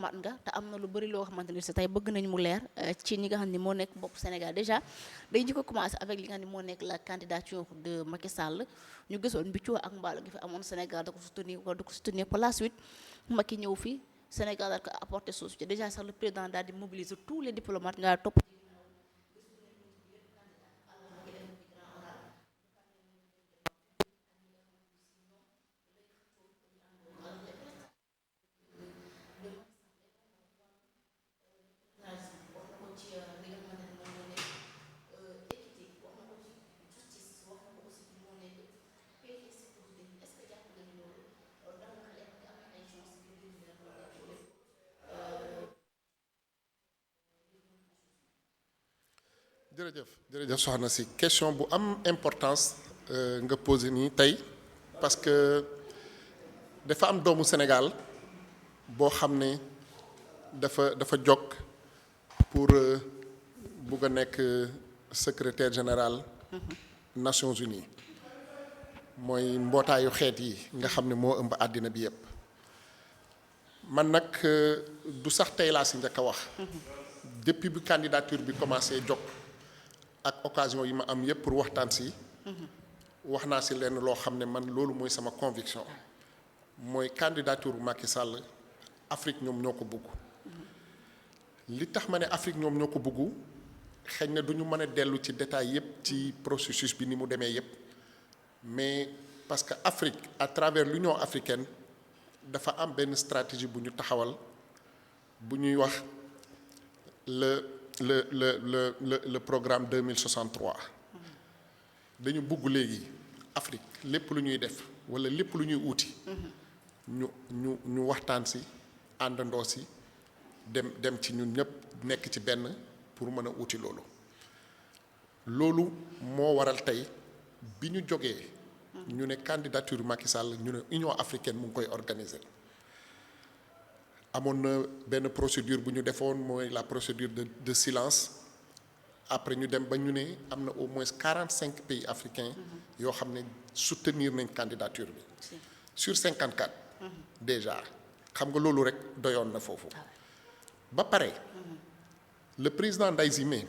mat nga te am na lu bëri loo xamante ni si tey bëgg nañ mu leer ci ñi nga xam ne moo nekk bopp Sénégal déjà day njëkk a commencé avec li nga xam ne moo nekk la candidature de Macky Sall ñu gisoon bi coow ak mbaalo gi fi amoon Sénégal da ko soutenir wala da ko soutenir par la suite Macky ñëw fi Sénégal daal ko apporter son soutien déjà sax le président daal di mobiliser tous les diplomates nga topp jërëjëf soxna si question bu am importance nga posé nii tey parce que dafa am doomu Sénégal boo xam ne dafa jóg pour bugg a nekk secrétaire général Nations Unies mooy mbootaayu xeet yi nga xam ne moo ëmb àddina bi yépp man nag du sax tey laa si njëkk a wax depuis bi candidature bi commencé jóg ak occasion yi ma am yépp pour waxtaan si wax naa si lenn loo xam ne man loolu mooy sama conviction mooy candidature Macky Sall Afrique ñoom ñoo ko bugg li tax ma ne Afrique ñoom ñoo ko bugg xëy na du ñu mën a dellu ci détail yépp ci processus bi ni mu demee yépp mais parce que Afrique à travers l'Union africaine dafa am benn stratégie bu ñu taxawal bu ñuy wax le programme 2063 dañu bugg léegi Afrique lépp lu ñuy def walla lépp lu ñuy uuti ñu waxtaan si àndandoo si dem ci ñun ñëpp nekk ci benn pour mën a uuti loolu moo waral tey bi ñu jógee ñu ne candidature Macky Sall ñu ne Union africaine mu ngi koy organiser amoon na benn procédure bu ñu defoon mooy la procédure de silence après ñu dem ba ñu ne am na au moins 45 pays africains yoo xam ne soutenir nañ candidature bi sur 54 déjà xam nga loolu rek doyoon na foofu ba pare le président Ndayishimiye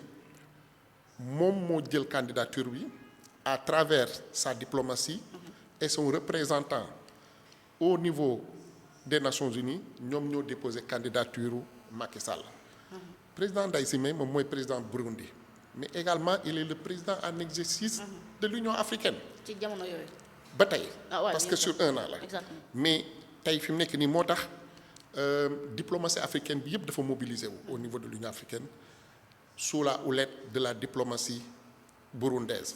moom moo jël candidature bi à travers sa diplomatie et son représentant au niveau des Nations Unies ñoom ñoo déposé candidature Macky Sall président Ndayishimiye moom mooy président Burundi mais également il est le président en exercice de l'Union africaine ci jamono yooyu ba tey parce que sur un an la mais tey fi mu nekk nii moo tax diplomatie africaine bi yëpp dafa mobiliser wu au niveau de l'Union africaine sous la houlette de la diplomatie burundaise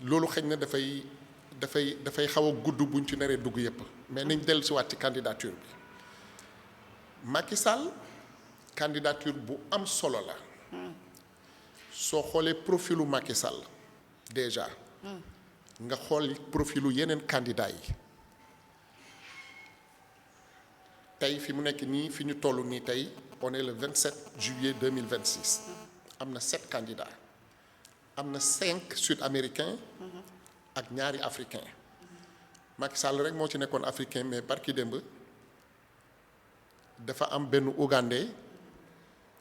loolu xëy na dafay xaw a gudd buñ ci naree dugg yëpp mais nañ dellu si waat ci candidature bi Macky Sall candidature bu am solo la soo xoolee profilu Macky Sall déjà nga xool profilu yeneen candidat yi tey fi mu nekk nii fi ñu toll nii tey on est le 27 juillet 2026 am na 7 candidats am na 5 sud-américains ak ñaari africain Macky Sall rek moo ci nekkoon africain mais barki démb dafa am benn ougandais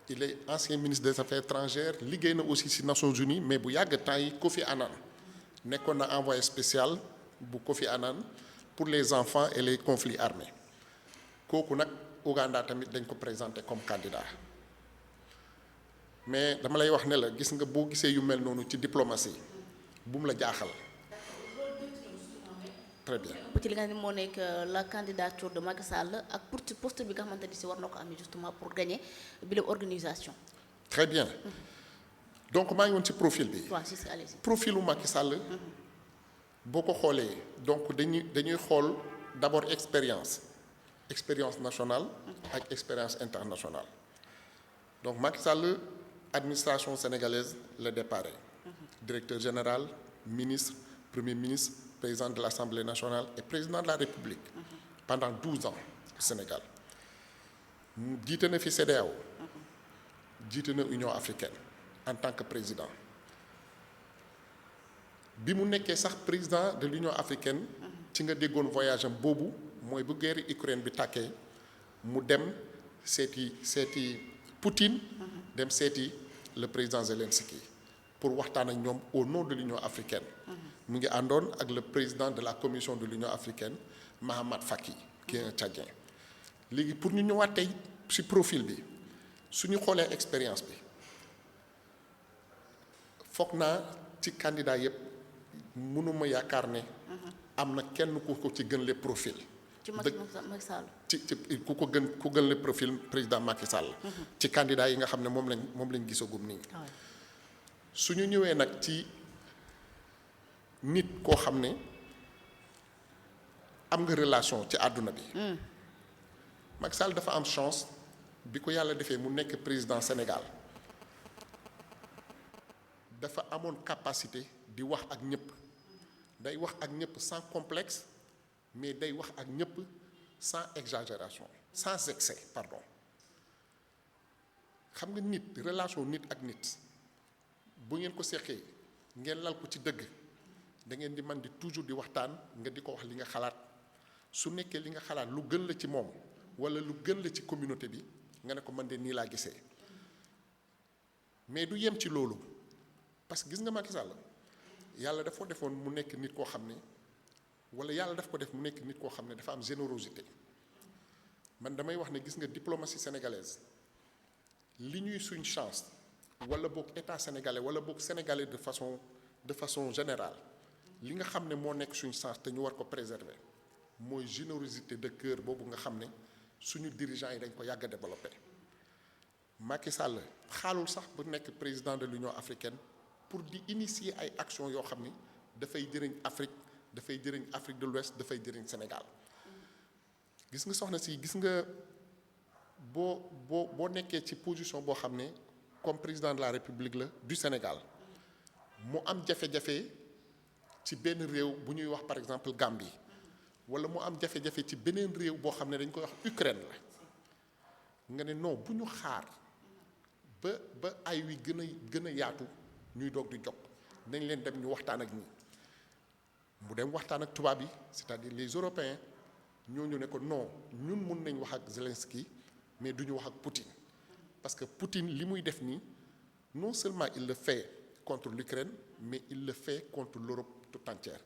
il est ancien ministre des affaires étrangères liggéey na aussi ci Nations Unies mais bu yàgg temps yi Kofi Annan nekkoon na envoyé spécial bu Kofi Annan pour les enfants et les conflits armés kooku nag Ouganda tamit dañ ko présenté comme candidat mais dama lay wax ne la gis nga boo gisee yu mel noonu ci diplomatie bu mu la jaaxal. très bien ci li nga xam ne moo nekk la candidature de Macky Sall ak pour poste bi nga xamante ni si war na ko am justement pour gagner bi la organisation. très bien donc maa ngi woon ci profil bi. waaw si allez-y. profilu Macky Sall. boo ko xoolee donc dañuy xool d'abord expérience nationale ak expérience internationale donc Macky Sall administration sénégalaise la déparé directeur général ministre premier ministre président de l'Assemblée nationale et président de la République pendant 12 ans au Sénégal jiite na fi CEDEAO jiite na Union africaine en tant que président bi mu nekkee sax président de l'Union africaine ci nga déggoon voyage am boobu mooy bu guerre Ukraine bi tàkkee mu dem seeti Poutine dem seeti le président Zelensky pour waxtaan ak ñoom au nom de l'Union africaine mu ngi àndoon ak le président de la commission de l'Union africaine Mahamat Faki qui est un Tchadien léegi pour ñu ñëwaat tey ci profil bi suñu xoolee expérience bi foog naa ci candidat yépp mënuma yaakaar ne am na kenn ku ko ci gën le profil ci Macky Sall ci ku gën le profil président Macky Sall ci candidat yi nga xam ne moom lañ gisagum nii suñu ñëwee nag ci nit koo xam ne am nga relation ci àdduna bi Macky Sall dafa am chance bi ko yàlla defee mu nekk président Sénégal dafa amoon capacité di wax ak ñëpp day wax ak ñëpp sans complexe mais day wax ak ñëpp sans exagération sans excès pardon xam nga nit relation nit ak nit bu ngeen ko seqee ngeen lal ko ci dëgg da ngeen di man di toujours di waxtaan nga di ko wax li nga xalaat su nekkee li nga xalaat lu gën la ci moom walla lu gën la ci communauté bi nga ne ko man de nii laa gisee mais du yem ci loolu parce que gis nga Macky Sall yàlla dafa defoon mu nekk nit koo xam ne walla yàlla daf ko def mu nekk nit koo xam ne dafa am générosité man damay wax ne gis nga diplomatie sénégalaise li ñuy suñ chance walla boog état sénégalais walla boog sénégalais de façon générale li nga xam ne moo nekk suñ chance te ñu war ko préserver mooy générosité de cœur boobu nga xam ne suñu dirigeants yi dañ ko yàgg a développé Macky Sall xaalul sax bu nekk président de l'Union africaine pour di initier ay actions yoo xam ni dafay jëriñ Afrique dafay jëriñ Afrique de l'Ouest dafay jëriñ Sénégal gis nga soxna si gis nga boo nekkee ci position boo xam ne comme président de la République la du Sénégal mu am jafe-jafe ci benn réew bu ñuy wax par exemple Gambie wala mu am jafe-jafe ci beneen réew boo xam ne dañ koy wax Ukraine la nga ne non bu ñu xaar ba ay wi gën a yaatu ñuy doog di jóg nañ leen dem ñu waxtaan ak ñi mu dem waxtaan ak tubaab yi c'est-à-dire les Européens ñooñu ne ko non ñun mun nañ wax ak Zelensky mais du ñu wax ak Poutine parce que Poutine li muy def nii non seulement il le fait contre l'Ukraine mais il le fait contre l'Europe tout entière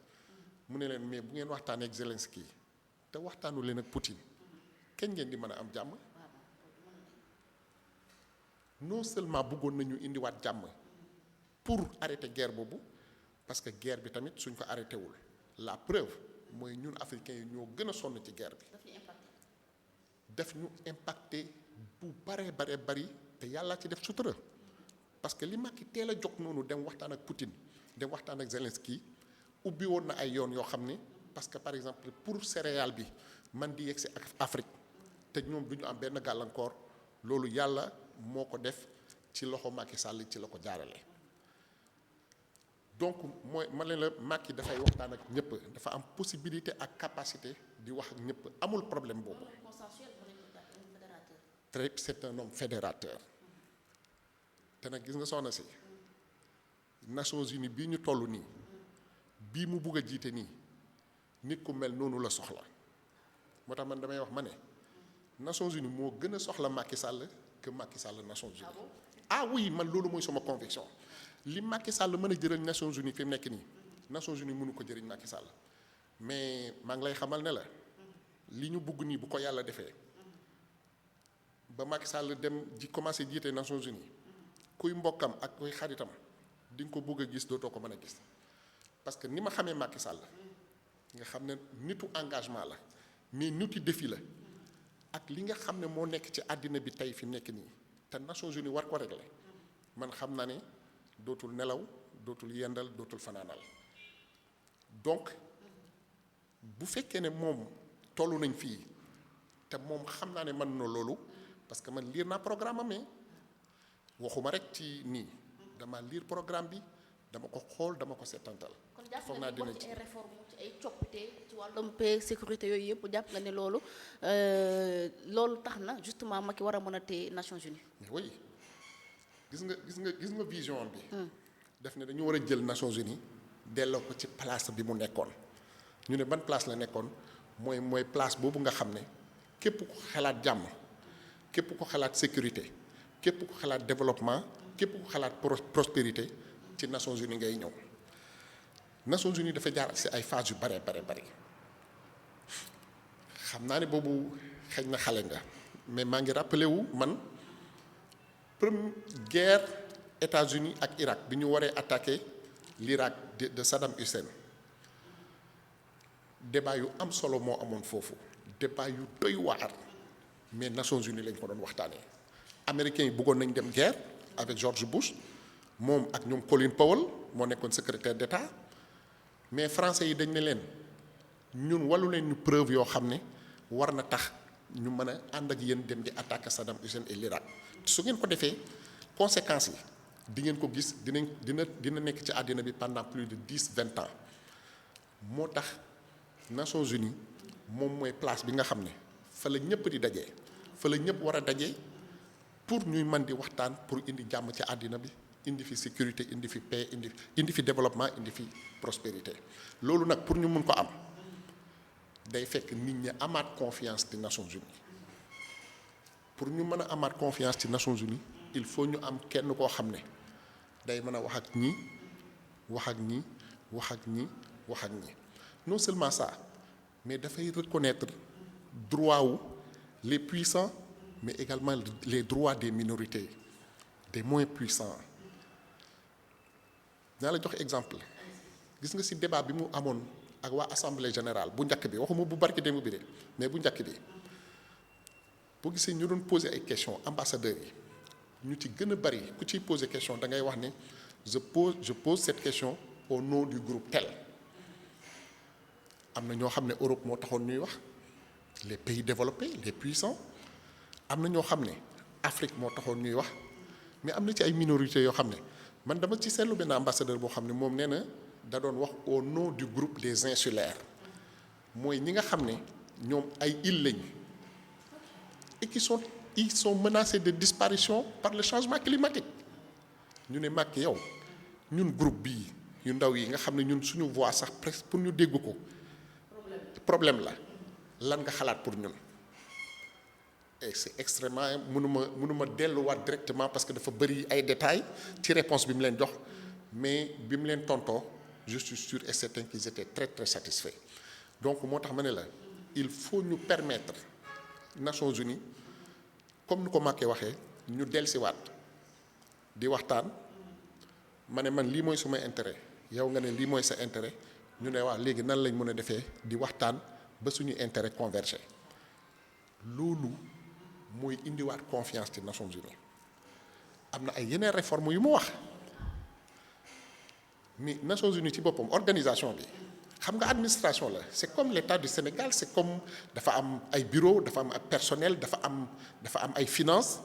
mu ne leen mais bu ngeen waxtaanee ak Zelensky te waxtaanu leen ak Poutine kañ ngeen di mën a am jàmm non seulement bëggoon nañu indiwaat jàmm pour arrêter guerre boobu parce que guerre bi tamit suñ ko arrêté wul la preuve mooy ñun africains yi ñoo gën a sonn ci guerre bi daf ñu impacté bu baree bari te yàlla ci def sutura parce que li Macky teel a jóg noonu dem waxtaan ak Poutine dem waxtaan ak Zelensky ubbi woon na ay yoon yoo xam ne parce que par exemple pour céréale bi man di yegsi ak Afrique te ñoom du ñu am benn gàllankoor loolu yàlla moo ko def ci loxo Macky Sall ci la ko jaarale donc mooy ma ne la Macky dafay waxtaan ak ñëpp dafa am possibilité ak capacité di wax ak ñëpp amul problème boobu. très c'est un homme fédérateur te nag gis nga soxna si Nations Unies bii ñu toll nii bii mu bugg a jiite nii nit ku mel noonu la soxla moo tax man damay wax ma ne Nations Unies moo gën a soxla Macky Sall que Macky Sall Nations Unies. ah oui man loolu mooy sama conviction li Macky Sall mën a jëriñ Nations Unies fi mu nekk nii Nations Unies mënu ko jëriñ Macky Sall mais maa ngi lay xamal ne la li ñu bugg nii bu ko yàlla defee ba Macky Sall dem ji commencé jiite Nations Unies kuy mbokkam ak kuy xaritam di nga ko bëgg a gis dootoo ko mën a gis parce que ni ma xamee Macky Sall nga xam ne nitu engagement la mais nitu défi la ak li nga xam ne moo nekk ci àddina bi tey fi mu nekk nii te Nations Unies war ko régler man xam naa ne dootul nelaw dootul yendal dootul fanaanal donc bu fekkee ne moom tollu nañ fii te moom xam naa ne mën na loolu parce que man lire naa programme am mais waxuma rek ci nii dama lire programme bi dama ko xool dama ko seetantal. foog naa dina ci ay réforme ci ay coppite ci wàllum paix sécurité yooyu yëpp jàpp nga ne loolu tax na justement Macky war a mën a téye Nations Unies. mais oui gis nga vision bi. def ne dañu war a jël Nations Unies delloo ko ci place bi mu nekkoon ñu ne ban place la nekkoon mooy place boobu nga xam ne képp ku xalaat jàmm képp ko xalaat sécurité képp ko xalaat développement képp ko xalaat prospérité ci Nations Unies ngay ñëw. Nations Unies dafa jaar ci ay phases yu bare xam naa ne boobu xëy na xale nga mais maa ngi rappelé wu man première guerre États-Unis ak Irak bi ñu waree attaquer l'Irak de Saddam Hussein débat yu am solo moo amoon foofu débat yu doy waar mais Nations Unies lañ ko doon waxtaanee. Américains yi bëggoon nañ dem guerre avec George Bush moom ak ñoom Colin Powell moo nekkoon secrétaire d'État mais français yi dañ ne leen ñun walu leen ñu preuve yoo xam ne war na tax ñu mën a ànd ak yéen dem di attaquer Saddam Hussein et l'Irak su ngeen ko defee conséquences yi di ngeen ko gis dina nekk ci àddina bi pendant plus de 10-20 ans moo tax Nations Unies moom mooy place bi nga xam ne fa la ñëpp di dajee fa la ñëpp war a dajee pour ñuy mën di waxtaan pour indi jàmm ci àddina bi indi fi sécurité indi fi paix indi fi développement indi fi prospérité loolu nag pour ñu mun ko am day fekk nit ñi amaat confiance ci Nations Unies pour ñu mën a amaat confiance ci Nations Unies il faut ñu am kenn koo xam ne day mën a wax ak ñi wax ak ñi wax ak ñi wax ak ñi non seulement ça mais dafay reconnaître droit wu les puissants mais également les droits des minorités des moins puissants naa la jox exemple gis nga ci débat bi mu amoon ak waa assemblée générale bu njëkk bi waxuma bu barki démb bi de mais bu njëkk bi boo gisee ñu doon poser ay questions ambassadeurs yi ñu ci gën a bari ku ciy poser question da ngay wax ne je pose cette question au nom du groupe tel am na ñoo xam ne Europe moo taxoon ñuy wax les pays développés les puissants am na ñoo xam ne Afrique moo taxoon ñuy wax mais am na ci ay minorités yoo xam ne man dama ci seetlu benn ambassadeur boo xam ne moom nee na da doon wax au nom du groupe des insulaires mooy ñi nga xam ne ñoom ay îles lañ et ils sont menacés de disparition par le changement climatique ñu ne màkk yow ñun groupe bii yu ndaw yi nga xam ne ñun suñu voix sax presque pour ñu dégg ko problème la lan nga xalaat pour ñun et c'est extrêmement mënuma delluwaat directement parce que dafa bëri ay détails ci réponse bi mu leen jox mais bi mu leen tontoo je suis sûr et certain qu'ils étaient très très satisfaits donc moo tax ma ne la il faut ñu permettre Nations Unies comme ni ko Macky waxee ñu dellusiwaat di waxtaan ma ne man lii mooy sumay intérêt yow nga ne lii mooy sa intérêt ñu ne waa léegi nan lañ mën a defee di waxtaan ba suñu intérêt converger loolu mooy indiwaat confiance ci Nations Unies am na ay yeneen réformes yu mu wax mais Nations Unies ci boppam organisation bi xam nga administration la c'est comme l'État du Sénégal c'est comme dafa am ay bureau dafa am ak personnel dafa am ay finances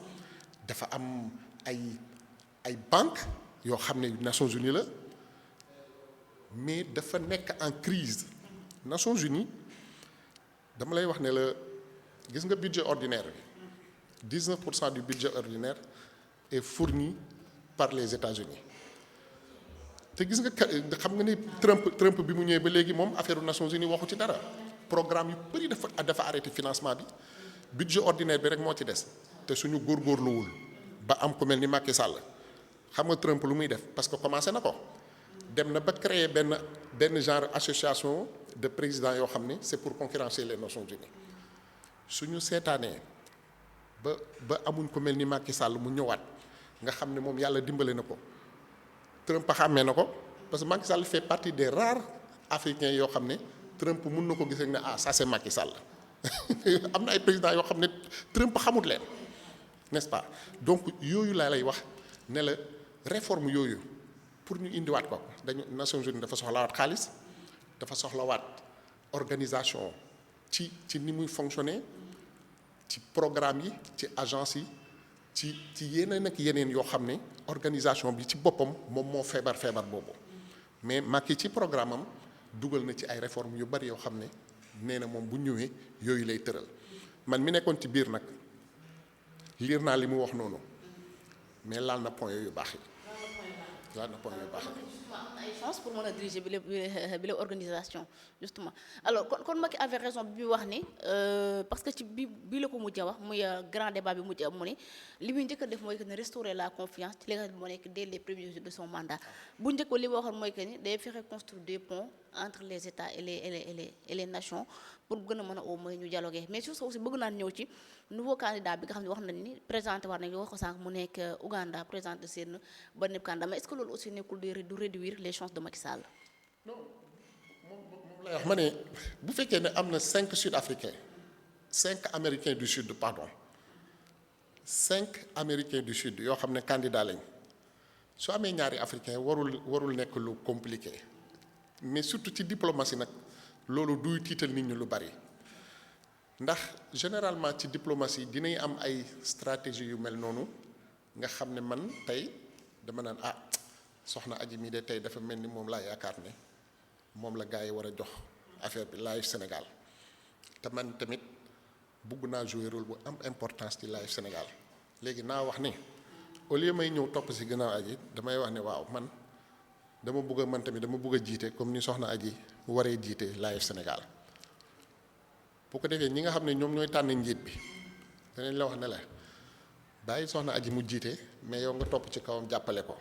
dafa am ay banques yoo xam ne Nations Unies la mais dafa nekk en crise Nations Unies dama lay wax ne la gis nga budget ordinaire bi 19% du budget ordinaire est fourni par les États-Unis te gis nga xam nga ni Trump bi mu ñëwee ba léegi moom affaire Nations Unies waxu ci dara programme yu bëri dafa arrêté financement bi budget ordinaire bi rek moo ci des te suñu góorgóorluwul ba am ku mel ni Macky Sall xam nga Trump lu muy def parce que commencé na ko dem na ba créer benn genre association de présidents yoo xam ne c'est pour concurrencer les Nations Unies suñu seetaanee ba amuñ ko mel ni Macky Sall mu ñëwaat nga xam ne moom yàlla dimbale na ko Trump xàmmee na ko parce que Macky Sall fait partie des rares africains yoo xam ne Trump mun na ko gis rek ne ça c'est Macky Sall am na ay présidents yoo xam ne Trump xamut leen n'est-ce pas donc yooyu laa lay wax ne la réforme yooyu pour ñu indiwaat ko dañu Nations Unies dafa soxlawaat xaalis dafa soxlawaat organisation ci ni muy fonctionner ci programme yi ci agence yi ci yeneen ak yeneen yoo xam ne organisation bi ci boppam moom moo feebar boobu mais Macky ci programme am dugal na ci ay réformes yu bari yoo xam ne nee na moom bu ñëwee yooyu lay tëral man mi nekkoon ci biir nag liir naa li mu wax noonu mais laal na point yu baax yi waaw na pon yu baax justement am na ay chance pour mën a diriger bi la organisation justement alors kon Macky avait raison bi muy wax ni parce que ci bi la ko mujj a wax muy grand débat bi mujj a mu ni li muy njëkk a def mooy que ne restaurer la confiance ci li nga xam ne moo nekk dès les premiers jours de son mandat bu njëkk li ma waxoon mooy que ni day fexe construire des ponts entre les États et les nations pour gën a mën a au moins ñu dialoguer mais sur ça aussi bëgg naa ñëw ci nouveau candidat bi nga xam ne wax nañ ni présenté war nañu wax ko sànq mu nekk Ouganda présenté seen ba nekk candidat mais est-ce que loolu aussi nekkul du réduire les chances de Macky Sall. non moom lay wax ma ne bu fekkee ne am na 5 sud-africains 5 américains du sud pardon 5 américains du sud yoo xam ne candidat lañ su amee ñaari africains warul nekk lu compliqué mais surtout ci diplomatie nag loolu duy tiital nit ñi lu bari ndax généralement ci diplomatie dinañ am ay stratégie yu mel noonu nga xam ne man tey dama naan soxna Aji mi de tey dafa mel ni moom laa yaakaar ne moom la gars yi war a jox affaire bi Live Sénégal te man tamit bugg naa jouer rôle bu am importance ci Live Sénégal léegi naa wax ni au lieu may ñëw topp si gannaaw Aji damay wax ne waaw man dama bëgg a jiite comme ni soxna Aji waree jiite Live Sénégal bu ko defee ñi nga xam ne ñoom ñooy tànn njiit bi danañ la wax ne la bàyyi soxna Aji mu jiite mais yow nga topp ci kawam jàppale ko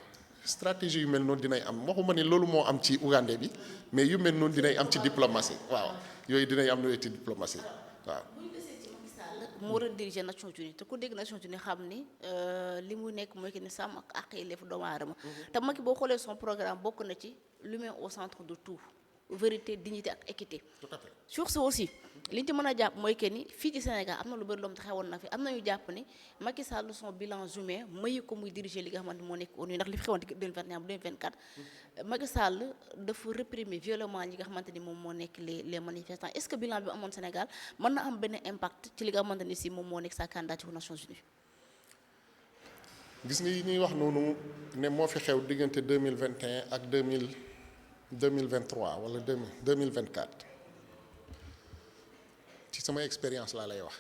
stratégie yu mel noonu dinay am waxuma ni loolu moo am ci Ougandais bi mais yu mel noonu dinay am ci diplomatie waaw yooyu dinay am ci diplomatie waaw. mu war a diriger Nations Unies te ku dégg Nations Unies xam ni li mu nekk mooy que ni sàmm ak àq yelleef doomu aadama te Macky boo xoolee son programme bokk na ci l'humain au centre de tout vérité dignité ak équité. tout à fait sur ce aussi li ñu ci mën a jàpp mooy que ni fii ci Sénégal am na lu bëri loo xam xewoon na fi am na ñu jàpp ni Macky Sall son bilan humain mayu ko muy diriger li nga xamante moo nekk ONU ndax li fi xewoon ci 2021 2024 Macky Sall dafa réprimer violemment ñi nga xamante ni moom moo nekk les manifestants est-ce que bilan bi amoon Sénégal mën na am benn impact ci li nga xamante ni si moom moo nekk sa candidature aux Nations Unies. gis nga yi ñuy wax noonu ne moo fi xew diggante 2021 ak 2023 wala 2024 ci sama expérience laa lay wax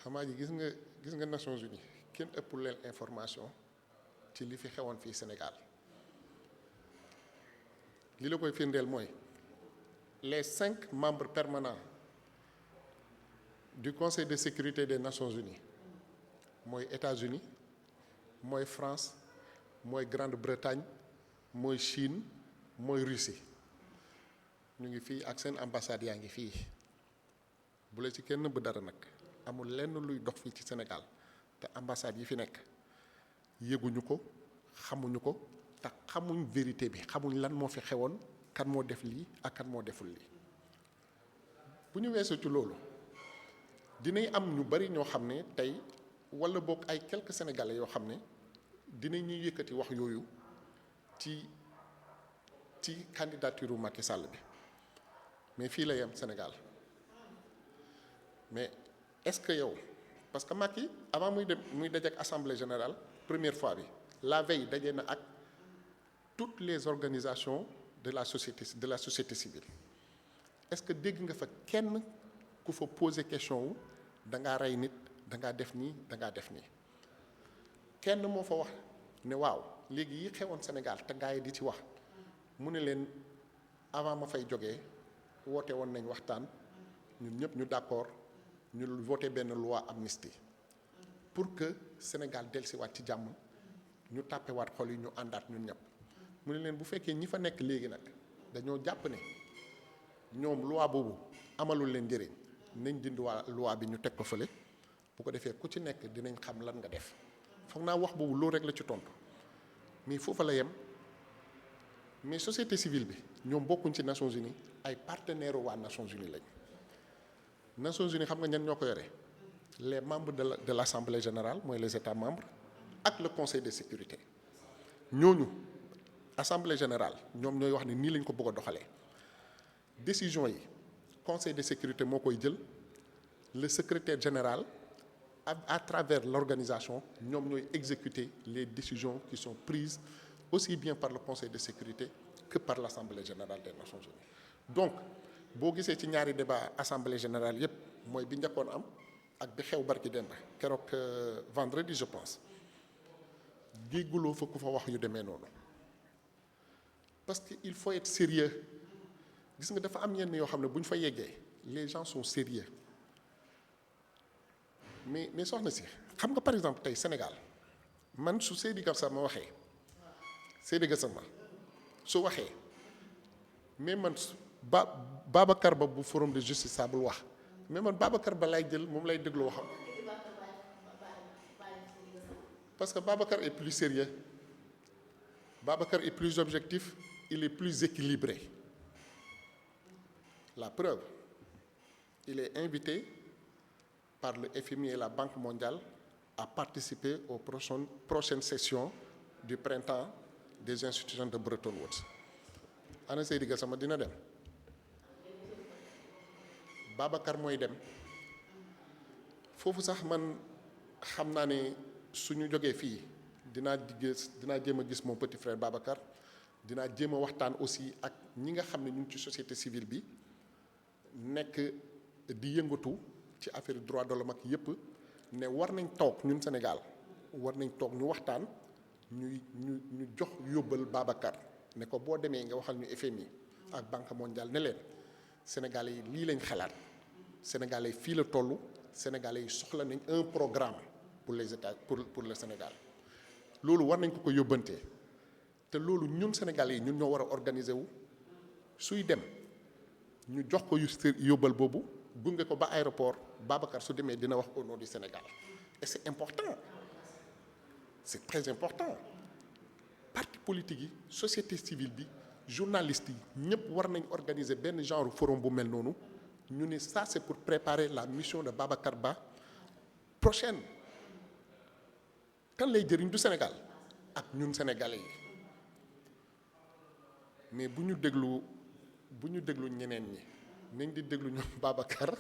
xamaa ji gis nga Nations Unies kenn ëppul leen information ci li fi xewoon fii Sénégal li la koy firndeel mooy les 5 membres permanents du Conseil de sécurité des Nations Unies mooy États-Unis mooy France mooy Grande-Bretagne mooy Chine mooy Russie ñu ngi fii ak seen ambassade yaa ngi fii bu la ci kenn bu dara nag amul lenn luy dox fii ci Sénégal te ambassade yi fi nekk yëguñu ko xamuñu ko te xamuñ vérité bi xamuñ lan moo fi xewoon kan moo def lii ak kan moo deful lii bu ñu weesoo ci loolu dinañ am ñu bari ñoo xam ne tey wala boog ay quelques sénégalais yoo xam ne dinañ ñuy yëkkati wax yooyu ci candidature u Macky Sall bi mais fii la yem Sénégal mais est-ce que yow parce que Macky avant muy daje ak assemblée générale première fois bi la veille daje na ak toutes les organisations de la société civile est-ce que dégg nga fa kenn ku fa poser question wu da ngaa rey nit da ngaa def nii da ngaa def nii kenn moo fa wax ne waaw léegi yi xewoon Sénégal te gaa yi di ci wax mu ne leen avant ma fay jógee woote woon nañ waxtaan ñun ñëpp ñu d'accord ñu voté benn loi amnistie pour que Sénégal dellusiwaat ci jàmm ñu tàppewaat xol yi ñu àndaat ñun ñëpp mu ne leen bu fekkee ñi fa nekk léegi nag dañoo jàpp ne ñoom loi boobu amalul leen njëriñ nañ dindi waa loi bi ñu teg ko fële bu ko defee ku ci nekk dinañ xam lan nga def foog naa wax boobu loolu rek la ci tontu mais foofa la yem mais société civile bi ñoom bokkuñ ci Nations Unies ay partenaires waa Nations Unies lañ Nations Unies xam nga ñan ñoo ko yore les membres de l'Assemblée générale mooy les États membres ak le Conseil de sécurité ñooñu Assemblée générale ñoom ñooy wax ne nii lañ ko bëgg a doxalee décision yi Conseil de sécurité moo koy jël le secrétaire général à travers l'organisation ñoom ñooy exécuter les décisions qui sont prises aussi bien par le Conseil de sécurité que par l'Assemblée générale des Nations Unies donc boo gisee ci ñaari débat Assemblée générale yépp mooy bi njëkkoon am ak bi xew barki démb keroog vendredi je pense dégguloo fa ku fa wax yu demee noonu parce que il faut être sérieux gis nga dafa am yenn yoo xam ne bu ñu fa yeggee les gens sont sérieux mais soxna si xam nga par exemple tey Sénégal man su Seydi Gassama waxee Seydi Gassama su waxee mais man Babacar Ba bu forum de justiciable wax mais man Babacar Ba lay jël moom lay déglu waxam parce que Babacar est plus sérieux Babacar est plus objectif il est plus équilibré la preuve il est invité par le FMI et la Banque mondiale à participer aux prochaines sessions du printemps des institutions de Bretton Woods ana Seydi Gassama dina dem Babacar mooy dem foofu sax man xam naa ne suñu jógee fii dinaa jéem a gis mon petit frère Babacar dinaa jéem a waxtaan aussi ak ñi nga xam ne ñu ngi ci société civile bi nekk di yëngatu ci affaire droit de l'homme ak yépp ne war nañ toog ñun Sénégal war nañ toog ñu waxtaan ñu jox yóbbal Babacar ne ko boo demee nga waxal ñu FMI ak Banque mondiale ne leen Sénégalais yi lii lañ xalaat Sénégalais yi fii la toll Sénégalais yi soxla nañ un programme pour les États pour le Sénégal loolu war nañ ko yóbbantee te loolu ñun Sénégalais yi ñun ñoo war a organiser wu suy dem ñu jox ko yóbbal boobu gunge ko ba aéroport Babacar su demee dina wax au nom du Sénégal et c'est important c'est très important parti politique yi société civile bi journalistes yi ñëpp war nañ organiser benn genre forum bu mel noonu ñu ne ça c'est pour préparer la mission de Babacar Ba prochaine kan lay jëriñ du Sénégal ak ñun sénégalais yi mais bu ñu déglu ñeneen ñi nañ di déglu ñoom Babacar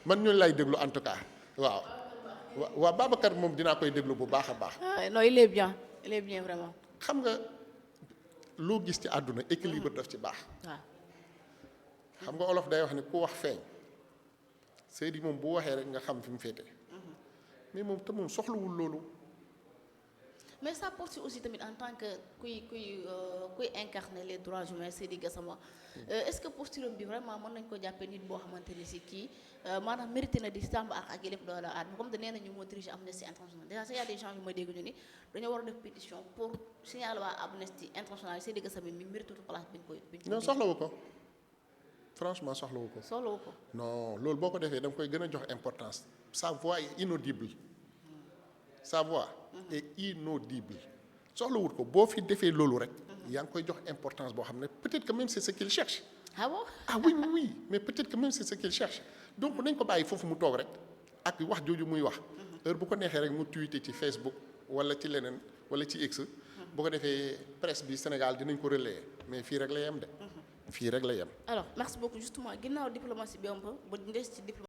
man ñooñu lay déglu en tout cas waaw Babacar moom dinaa koy déglu bu baax a baax. non il est bien vraiment. xam nga loo gis ci àdduna équilibre daf ci baax. waaw. xam nga olof day wax ne ku wax feeñ Seydi moom bu waxee rek nga xam fi mu féete. mais moom te moom soxlawul loolu. mais ça porte aussi tamit en tant que kuy incarner les droits humains Seydi Gassama est-ce que posture bi vraiment mën nañ ko jàppee nit boo xamante ni si kii maanaam mérité na di sàmm ak yelleef doomu aadama comme de nee nañu moo dirige Amnesty International déjà y a des gens yu ma dégg ñu ni dañoo war a def pétition pour signaler waa Amnesty International Seydi Gassama mi mérité place bi ñu ko non soxlawu ko franchement soxlawu ko. soxlawu ko. non loolu boo ko defee da nga koy gën a jox importance sa voix est inaudible. sa voix est inaudible soxlawut ko boo fi defee loolu rek yaa ngi koy jox importance boo xam ne peut-être que même c'est ce qu'il cherche ah bon ah oui mais peut-être que même c'est ce qu'il cherche donc nañ ko bàyyi foofu mu toog rek ak wax jooju muy wax heure bu ko neexee rek mu tweeté ci Facebook wala ci leneen wala ci X bu ko defee presse bi Sénégal dinañ ko relayer mais fii rek la yem de fii rek la yem alors merci beaucoup justement ginnaaw diplomatie bi un peu ba des ci diplomatie